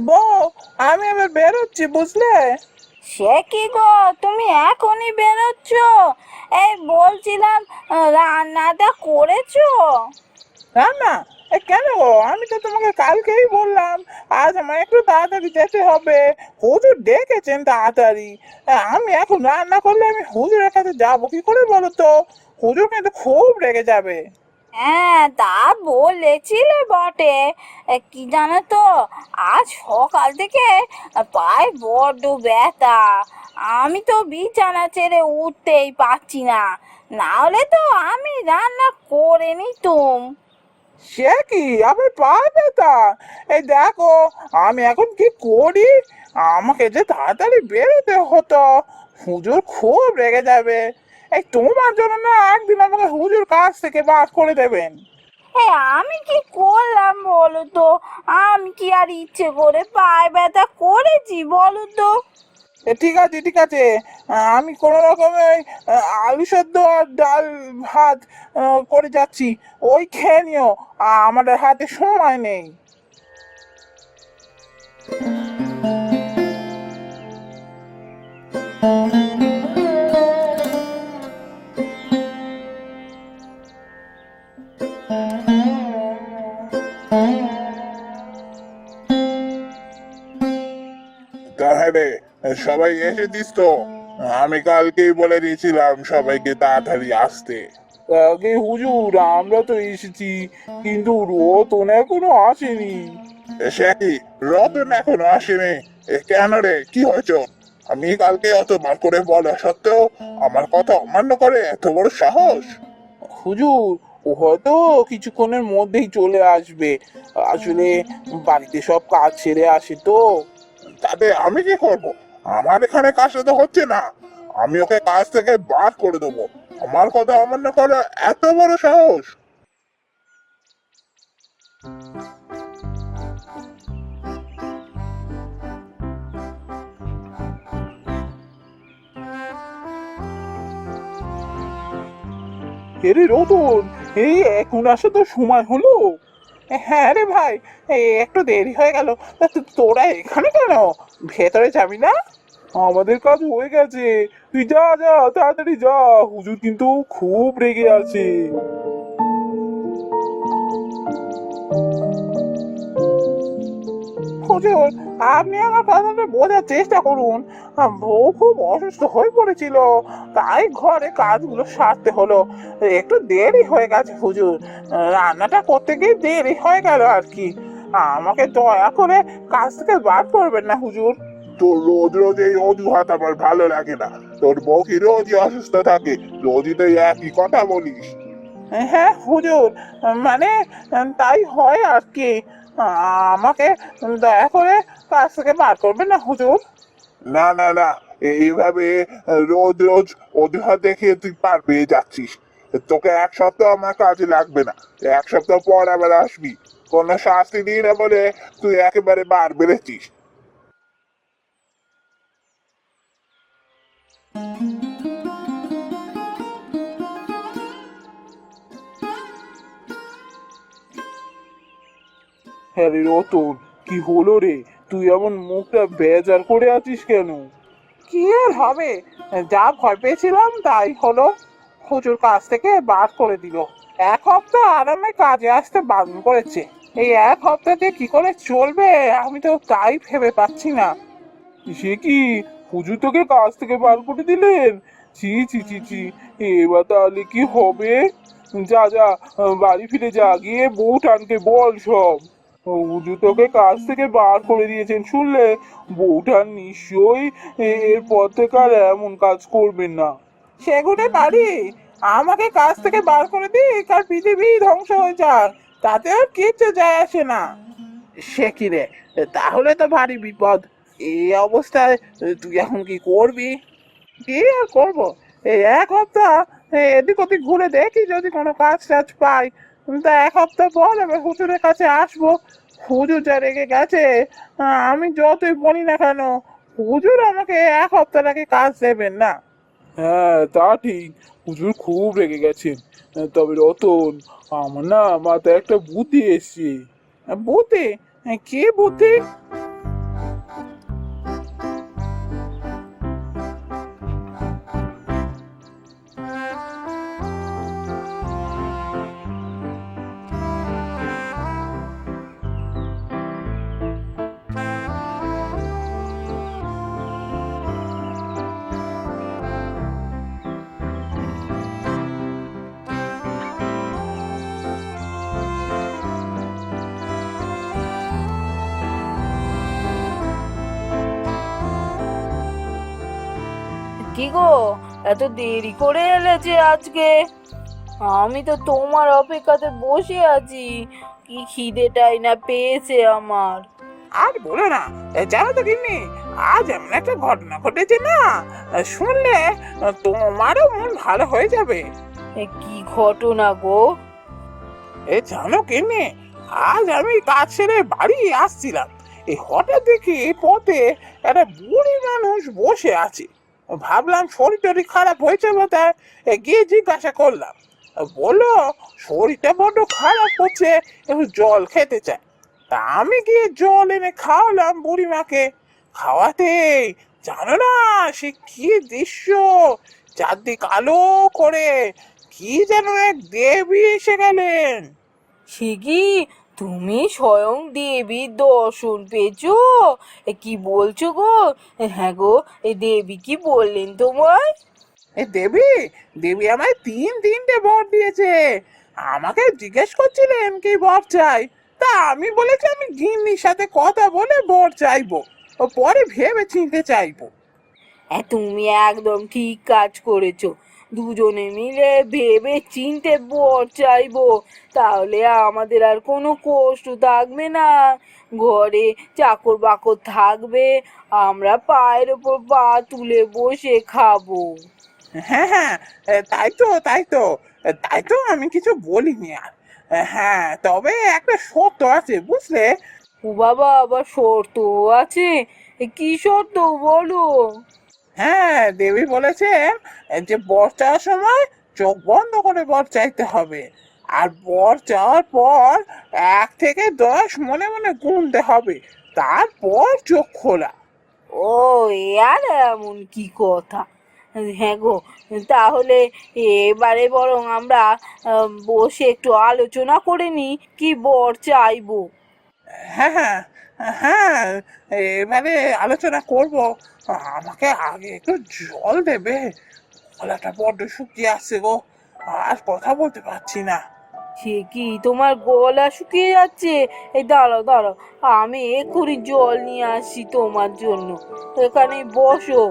বউ, আমি এবার বেরোচ্ছি বুঝলে। সে কি গো, তুমি এখনই বেরোচ্ছ? এই বলছিলাম, রান্নাটা করেছো? রান্না? কেন গো, আমি তো তোমাকে কালকেই বললাম আজ আমার একটু তাড়াতাড়ি যেতে হবে। হুজুর ডেকেছেন তাড়াতাড়ি। আমি এখন রান্না করলে আমি হুজুরের কাছে যাবো কি করে বলো তো? হুজুর কিন্তু খুব রেগে যাবে। হ্যাঁ, তা বলেছিলে বটে। কি জানো তো, আজ সকাল থেকে পায়ে বড্ড ব্যথা। আমি তো বিছানা ছেড়ে উঠতেই পারছি না। না হলে তো আমি রান্না করে নিতুম। সে কি, আবার পা ব্যথা? এই দেখো, আমি এখন কি করি? আমাকে যে তাড়াতাড়ি বেরোতে হতো, হুজুর খুব রেগে যাবে। এই তোমার জন্য না একদিন আমাকে হুজুর কাছ থেকে বার করে দেবেন। আমি কি করলাম বলো তো? আমি কি আর ইচ্ছে করে পায়ে ব্যথা করেছি বলো তো? ঠিক আছে ঠিক আছে, আমি কোনো রকমে আলু সেদ্ধ আর ডাল ভাত করে যাচ্ছি। ওই খেয়ে নিও, আমাদের হাতে সময় নেই। তাহলে সবাই এসেছিস তো? আমি কালকেই বলে দিয়েছিলাম সবাইকে তাড়াতাড়ি আসতে। আগে হুজুর, আমরা তো এসেছি, কিন্তু রতন এখনো আসেনি। সে কি, রতন এখনো আসেনি? কেন রে, কি হয়েছে ওর? আমি কালকে অতবার করে বলা সত্ত্বেও আমার কথা অমান্য করে, এত বড় সাহস! হুজুর, ও হয়তো কিছুক্ষণের মধ্যেই চলে আসবে। আসলে বাড়িতে সব কাজ সেরে আসে তো। তাতে আমি কি করব? আমার এখানে কাজটা তো হচ্ছে না। আমি ওকে কাজ থেকে বার করে দেবো। আমার কথা অমান্য করা এত বড় সাহস! এরে রতন, এই এখন আসা তো সময় হলো। হ্যাঁ রে ভাই, একটু দেরি হয়ে গেল। তা তোরা এখানে কেন? ভেতরে যাবি না? আমাদের কাজ হয়ে গেছে, তুই যা যা, তাড়াতাড়ি যা। হুজুর কিন্তু খুব রেগে আছে। হুজুর, আপনি আমার কথাটা বোঝার চেষ্টা করুন। বউ খুব অসুস্থ হয়ে পড়েছিল, তাই ঘরে কাজগুলো সারতে হলো। একটু দেরি হয়ে গেছে হুজুর, রান্নাটা করতে গিয়ে দেরি হয়ে গেল আর কি। আমাকে দয়া করে কাজ থেকে বার করবেন না হুজুর। তোর রোজ রোজ এই অজুহাত আমার ভালো লাগে না। তোর বউ কি রোজই অসুস্থ থাকে? রোজই তো এই একই কথা বলিস। হ্যাঁ হুজুর, মানে তাই হয় আর কি। আমাকে দয়া করে কাজ থেকে বার করবেন না হুজুর। না না না, এইভাবে রোজ রোজ অজুহাত দেখিয়ে তুই পার পেয়ে যাচ্ছিস। তোকে এক সপ্তাহ আমার কাজে লাগবে না। এক সপ্তাহ পর আবার আসবি। কোনো শাস্তি দিই না বলে তুই একেবারে বার বেড়েছিস। হ্যাঁ রে রতন, কি হলো রে? তুই এমন মুখটা বেজার করে আছিস কেন? কি আর হবে, যা ভয় পেয়েছিলাম তাই হলো। হুজুর কাজ থেকে বার করে দিল। এক সপ্তাহ আরামে কাজে আসতে বারণ করেছে। এই এক সপ্তাহতে কি করে চলবে আমি তো তাই ভেবে পাচ্ছি না। সে কি, হুজুর তোকে কাজ থেকে বার করে দিলেন? ছি ছি ছি ছি, এবার তাহলে কি হবে? যা যা, বাড়ি ফিরে যা, গিয়ে বউ টানকে বল সব। হুজুর তোকে কাজ থেকে বার করে দিয়েছেন শুনলে বউঠান নিশ্চয়ই এরপর থেকে আর এমন কাজ করবেন না। সেগুনে পারি, আমাকে কাজ থেকে বার করে দিক আর পৃথিবী ধ্বংস হয়ে যাক, তাতে আর কিচ্ছু যায় আসে না। সে কি রে, তাহলে তো ভারী বিপদ। এই অবস্থায় তুই এখন কি করবি? কি আর করবো, এই এক সপ্তাহ এদিক ওদিক ঘুরে দেখি যদি কোনো কাজ টাজ পাই। তা এক সপ্তাহ পর আমি হুজুরের কাছে আসবো। হুজুর যা রেগে গেছে, আমি যতই বলি না কেন, হুজুর আমাকে এক সপ্তাহ আগে কাজ দেবেন না। হ্যাঁ তা ঠিক, হুজুর খুব রেগে গেছেন। তবে রতন, আমার না মাথায় একটা বুদ্ধি এসছে। বুদ্ধি? কি বুদ্ধি? কি গো, এত দেরি করে এলে যে আজকে? আমি তো তোমার অপেক্ষাতে বসে আছি, কি খিদেটাই না পেয়েছে আমার। আর বলো না, জানো তো গিন্নি, আজ এমন একটা ঘটনা ঘটেছে না, শুনলে তোমারও মন ভালো হয়ে যাবে। কি ঘটনা গো? জানো গিন্নি, আজ আমি কাজ সেরে বাড়ি আসছিলাম, এই হঠাৎ দেখি পথে একটা বুড়ি মানুষ বসে আছে। ভাবলাম শরীর টরীর খারাপ হয়েছে বোধহয়, গিয়ে জিজ্ঞাসা করলাম। বললো শরীরটা বড্ড খারাপ করছে, একটু জল খেতে চায়। তা আমি গিয়ে জল এনে খাওয়ালাম বুড়িমাকে। খাওয়াতেই জানো না সে কি দৃশ্য, চারদিক আলো করে কি যেন এক দেবী এসে গেলেন। সে কি, তুমি স্বয়ং দেবীর দর্শন পেয়েছো? কি বলছো গো? হ্যাঁ গো, এই দেবী কি বললেন তোমায়? দেবী দেবী আমায় তিনটে বর দিয়েছে। আমাকে জিজ্ঞেস করছিলেন কি বর চাই, তা আমি বলেছি আমি গিন্নির সাথে কথা বলে বর চাইবো, ও পরে ভেবে চিনতে চাইবো। তুমি একদম ঠিক কাজ করেছো। দুজনে মিলে ভেবে চিনতে বর চাইবো, তাহলে আমাদের আর কোনো কষ্ট থাকবে না। ঘরে চাকর বাকর থাকবে, আমরা পায়ের ওপর পা তুলে বসে খাবো। হ্যাঁ হ্যাঁ, তাই তো আমি কিছু বলিনি আর। হ্যাঁ, তবে একটা শর্ত আছে বুঝলে। ও বাবা, আবার শর্ত আছে? কি শর্ত বলো? হ্যাঁ, দেবী বলেছেন যে বর চাওয়ার সময় চোখ বন্ধ করে বর চাইতে হবে, আর বর চাওয়ার পর 1 থেকে 10 মনে মনে গুনতে হবে, তারপর চোখ খোলা। ও, আর এমন কি কথা? হ্যাঁ গো, তাহলে এবারে বরং আমরা বসে একটু আলোচনা করে নিই কি বর চাইবো। হ্যাঁ হ্যাঁ হ্যাঁ, এবারে আলোচনা করব। আমাকে আগে একটু জল দেবে, গলাটা বড্ড শুকিয়ে আসছে গো, আর কথা বলতে পারছি না। সে কি, তোমার গলা শুকিয়ে যাচ্ছে? এই দাঁড়াও দাঁড়াও, আমি এক্ষুনি জল নিয়ে আসছি তোমার জন্য। এখানে বসো।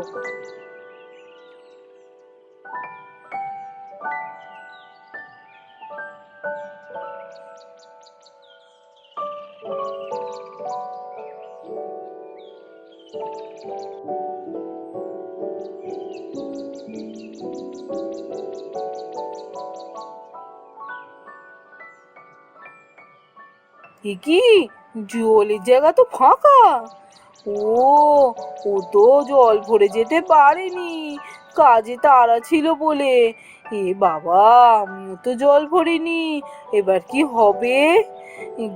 এ কি, জলের জায়গা তো ফাঁকা। ও, ও তো জল ভরে যেতে পারেনি, কাজে তাড়া ছিল বলে। এ বাবা, আমিও তো জল ভরিনি, এবার কি হবে?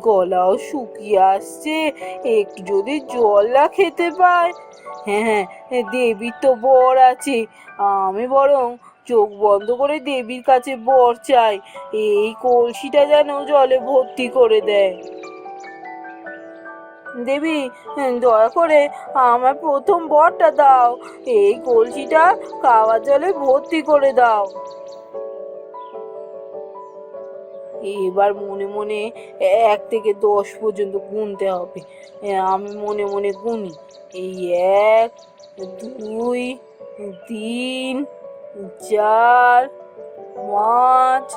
গলাও শুকিয়ে আসছে, একটু যদি জল না খেতে পায়। হ্যাঁ হ্যাঁ, দেবীর তো বর আছে, আমি বরং চোখ বন্ধ করে দেবীর কাছে বর চাই, এই কলসিটা যেন জলে ভর্তি করে দেয়। দেবী, দয়া করে আমার প্রথম বরটা দাও, এই কলসিটা খাওয়ার জলে ভর্তি করে দাও। এবার মনে মনে 1 থেকে 10 পর্যন্ত গুনতে হবে। আমি মনে মনে গুনি, এই 1, 2, 3, 4, 5,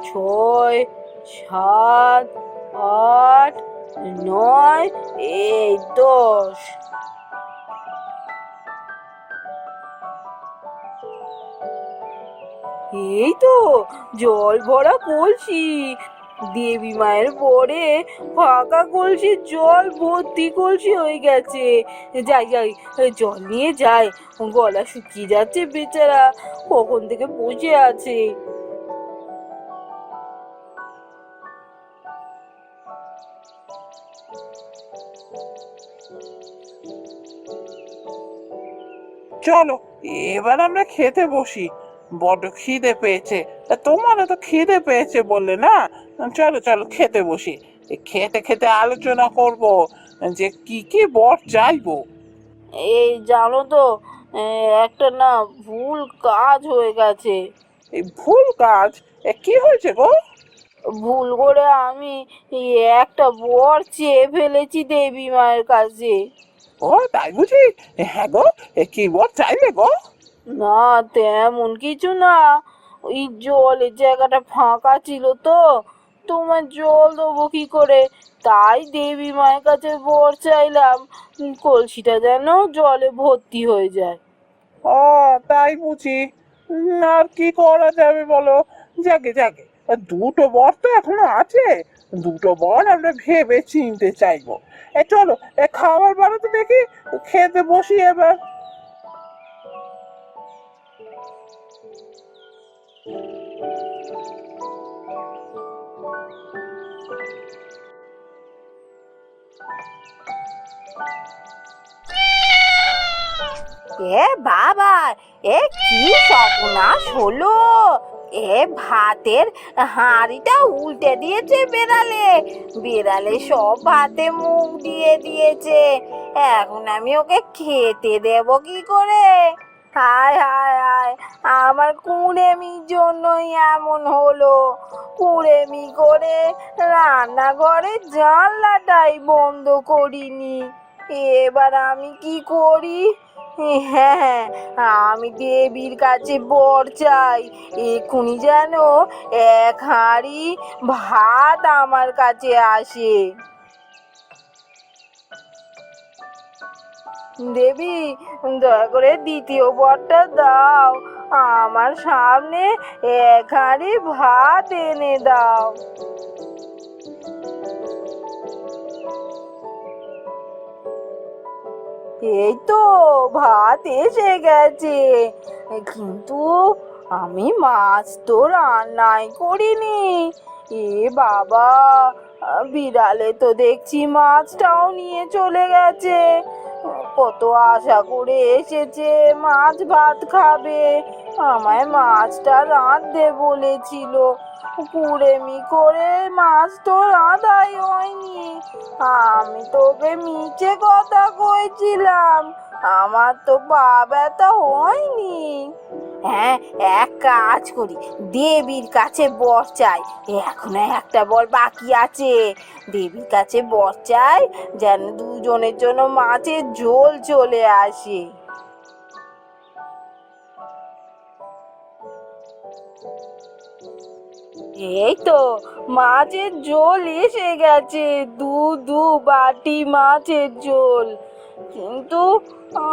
6, 7, 8, 9, এই 10। এই তো জল ভরা কলসি, দেবী মায়ের পরে ফাঁকা কলসি জল ভর্তি কলসি হয়ে গেছে। যাই যাই, জল নিয়ে যাই, গলা শুকিয়ে যাচ্ছে বেচারা, কখন থেকে বসে আছে। চলো, এবার আমরা খেতে বসি, বড্ড খিদে পেয়েছে। তা তোমারও তো খিদে পেয়েছে বললে না, চলো চলো খেতে বসি। খেতে খেতে আলোচনা করব যে কি কি বর চাইবো। এই জানো তো, একটা না ভুল কাজ হয়ে গেছে। এই ভুল কাজ? কি হয়েছে গো? ভুল করে আমি এই একটা বর চেয়ে ফেলেছি দেবী মায়ের কাছে। ও তাই বুঝি? হ্যাঁ গো, কি বর চাইলে গো? না, তেমন কিছু না। ওই জলের জায়গাটা ফাঁকা ছিল তো, তোমার জল দেবো কি করে, তাই দেবী মায়ের কাছে বর চাইলাম কলসিটা যেন জলে ভর্তি হয়ে যায়। ও, তাই বুঝি। আর কি করা যাবে বলো। যাকে যাকে, দুটো বর তো এখনো আছে, দুটো বর আমরা ভেবে চিনতে চাইবো। চলো, খাবার বানাতে দেখি, খেতে বসি এবার। এ বাবা, এ কি সর্বনাশ হলো! এ ভাতের হাঁড়িটা উল্টে দিয়েছে বেড়ালে, বেড়ালে সব ভাতে মুখ দিয়ে দিয়েছে। এখন আমি ওকে খেতে দেব কি করে? হায় হায় হায়, আমার কুঁড়েমির জন্যই এমন হলো। কুঁড়েমি করে রান্নাঘরের জানলাটাই বন্ধ করিনি। এবার আমি কি করি? হ্যাঁ, আমি দেবীর কাছে বর চাই, এক্ষুনি যেন এক হাঁড়ি ভাত আমার কাছে আসে। দেবী, দয়া করে দ্বিতীয় বরটা দাও, আমার সামনে এক হাঁড়ি ভাত এনে দাও। এই তো ভাত এসে গেছে, কিন্তু আমি মাছ তো রান্নাই করিনি। এ বাবা, বিড়ালে তো দেখছি মাছটাও নিয়ে চলে গেছে। কত আশা করে এসেছে মাছ ভাত খাবে, আমায় মাছটা রাঁধতে বলেছিল। কুড়েমি করে মাছ তো রাঁধাই হয়নি। আমি তোকে মিছে কথা কইছিলাম, আমার তো পা ব্যথা হয়নি। হ্যাঁ, এক কাজ করি, দেবীর কাছে বর চাই, এখনো একটা বর বাকি আছে। দেবীর কাছে বর চাই যেন দুজনের জন্য মাছের ঝোল চলে আসে। এই তো মাছের ঝোল এসে গেছে, দু বাটি মাছের ঝোল। কিন্তু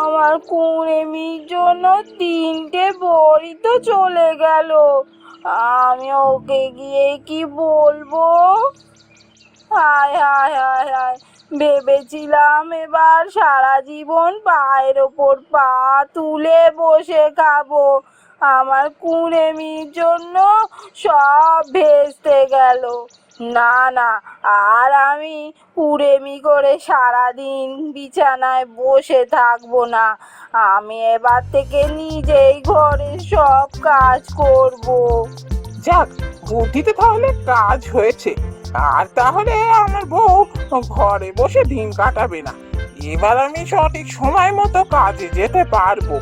আমার কুঁড়েমির জন্য তিনটে বড়ি তো চলে গেল, আমি ওকে গিয়ে কি বলবো? হায় হায় হায় হায়, ভেবেছিলাম এবার সারা জীবন পায়ের ওপর পা তুলে বসে খাবো, আমার কুঁড়েমির জন্য সব ভেস্তে গেল। না না, আর আমি কুঁড়েমি করে সারাদিন বিছানায় বসে থাকবো না, আমি এবার থেকে নিজেই ঘরের সব কাজ করবো। যাক, বুদ্ধিতে তাহলে কাজ হয়েছে। আর তাহলে আমার বউ ঘরে বসে দিন কাটাবে না। এবার আমি সঠিক সময় মতো কাজে যেতে পারবো।